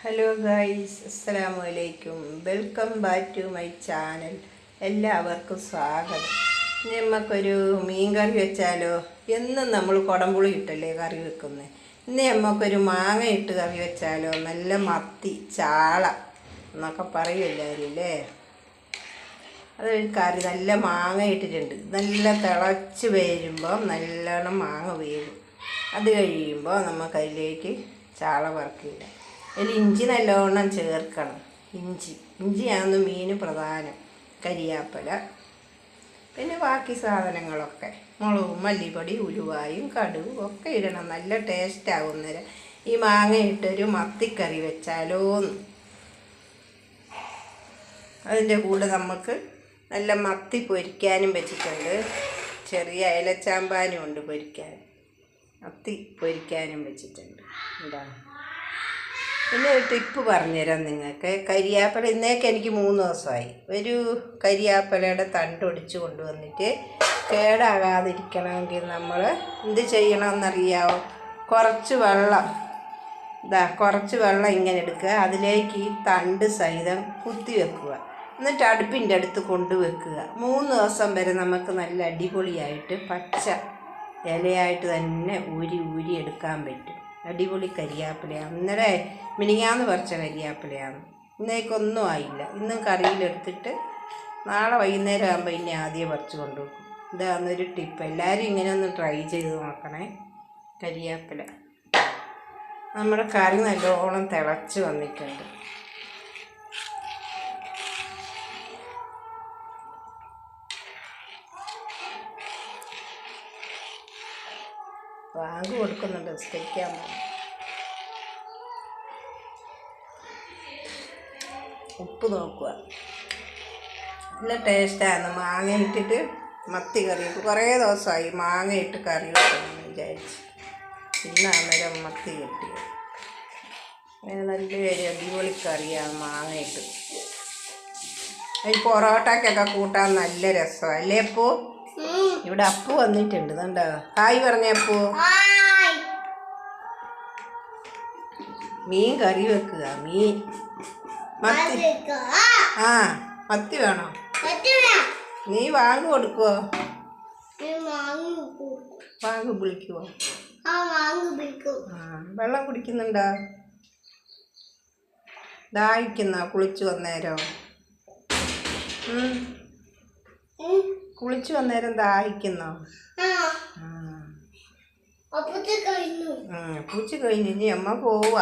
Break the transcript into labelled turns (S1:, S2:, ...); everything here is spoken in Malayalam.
S1: ഹലോ ഗൈസ്, അസ്സലാമു അലൈക്കും. Welcome back to my channel. എല്ലാവർക്കും സ്വാഗതം. ഇനി നമുക്കൊരു മീൻ കറി വെച്ചാലോ? എന്നും നമ്മൾ കുടംപുളി ഇട്ടല്ലേ കറി വെക്കുന്നത്. ഇനി നമുക്കൊരു മാങ്ങ ഇട്ട് കറി വെച്ചാലോ? നല്ല മത്തി, ചാള എന്നൊക്കെ പറയും എല്ലാവരും അല്ലേ. അതൊരു കറി നല്ല മാങ്ങ ഇട്ടിട്ടുണ്ട്. നല്ല തിളച്ച് വരുമ്പോൾ നല്ലോണം മാങ്ങ വേവും. അത് കഴിയുമ്പോൾ നമുക്കതിലേക്ക് ചാള വറുക്കില്ല. അതിൽ ഇഞ്ചി നല്ലോണം ചേർക്കണം. ഇഞ്ചിയാണ് മീൻ പ്രധാനം. കരിയാപ്പല, പിന്നെ ബാക്കി സാധനങ്ങളൊക്കെ മുളകും, മല്ലിപ്പൊടി, ഉലുവായും കടുകും ഒക്കെ ഇടണം. നല്ല ടേസ്റ്റ് ആകുന്നേരം ഈ മാങ്ങ ഇട്ടൊരു മത്തിക്കറി വെച്ചാലോന്ന്. അതിൻ്റെ കൂടെ നമുക്ക് നല്ല മത്തി പൊരിക്കാനും വെച്ചിട്ടുണ്ട്. ചെറിയ അയലച്ചാമ്പാനും ഉണ്ട് പൊരിക്കാൻ. മത്തി പൊരിക്കാനും വെച്ചിട്ടുണ്ട്. എന്താണ് പിന്നെ ഒരു ടിപ്പ് പറഞ്ഞുതരാം നിങ്ങൾക്ക്. കരിയാപ്പല ഇന്നേക്ക് എനിക്ക് 3 ദിവസമായി. ഒരു കരിയാപ്പലയുടെ തണ്ടൊടിച്ച് കൊണ്ടുവന്നിട്ട് കേടാകാതിരിക്കണമെങ്കിൽ നമ്മൾ എന്ത് ചെയ്യണമെന്നറിയാമോ? കുറച്ച് വെള്ളം ഇങ്ങനെ എടുക്കുക. അതിലേക്ക് ഈ തണ്ട് സഹിതം കുത്തി വെക്കുക. എന്നിട്ട് അടുപ്പിൻ്റെ അടുത്ത് കൊണ്ടുവെക്കുക. 3 ദിവസം വരെ നമുക്ക് നല്ല അടിപൊളിയായിട്ട് പച്ച ഇലയായിട്ട് തന്നെ ഊരി എടുക്കാൻ പറ്റും. അടിപൊളി കരിയാപ്പിലയാണ്. ഇന്നലെ മിനിങ്ങാന്ന് പറിച്ച കരിയാപ്പിലയാണ്. ഇന്നേക്കൊന്നും ആയില്ല. ഇന്നും കറിയിലെടുത്തിട്ട് നാളെ വൈകുന്നേരം ആകുമ്പോൾ ഇനി ആദ്യം പറിച്ച് കൊണ്ടുവെക്കും. ഇതാണെന്നൊരു ടിപ്പ്. എല്ലാവരും ഇങ്ങനെ ഒന്ന് ട്രൈ ചെയ്ത് നോക്കണേ. കരിയാപ്പില നമ്മുടെ കറി നല്ലോണം തിളച്ച് വന്നിട്ടുണ്ട്. ബാങ്ക് കൊടുക്കുന്നുണ്ട്, സ്കരിക്കാൻ പോകും. ഉപ്പ് നോക്കുക. നല്ല ടേസ്റ്റാണ്. മാങ്ങ ഇട്ടിട്ട് മത്തി കറി. കുറേ ദിവസമായി മാങ്ങ ഇട്ട് കറി വെക്കണമെന്ന് വിചാരിച്ച്. ഇന്നേരം മത്തി കിട്ടിയത്. അങ്ങനെ നല്ലൊരു അടിപൊളി കറിയാണ് മാങ്ങ ഇട്ട്. ഈ പൊറോട്ടയ്ക്കൊക്കെ കൂട്ടാൻ നല്ല രസമാണ് അല്ലേ അപ്പൂ? ഇവിടെ അപ്പു വന്നിട്ടുണ്ട്. കണ്ടോ? ഹായ് പറഞ്ഞ അപ്പു. മീൻ കറി വെക്കുക. മത്തി. മത്തി വേണോ? നീ വാങ്ങ് കൊടുക്കുവോ? വാങ്ങ് വിളിക്കുവോ? വെള്ളം കുടിക്കുന്നുണ്ടോ? ദാഹിക്കുന്നോ കുളിച്ചു വന്നേരം? കുളിച്ചു വന്നേരം ദാഹിക്കുന്നോ? പൂച്ച കഴിഞ്ഞ് ഇനി അമ്മ പോവുക.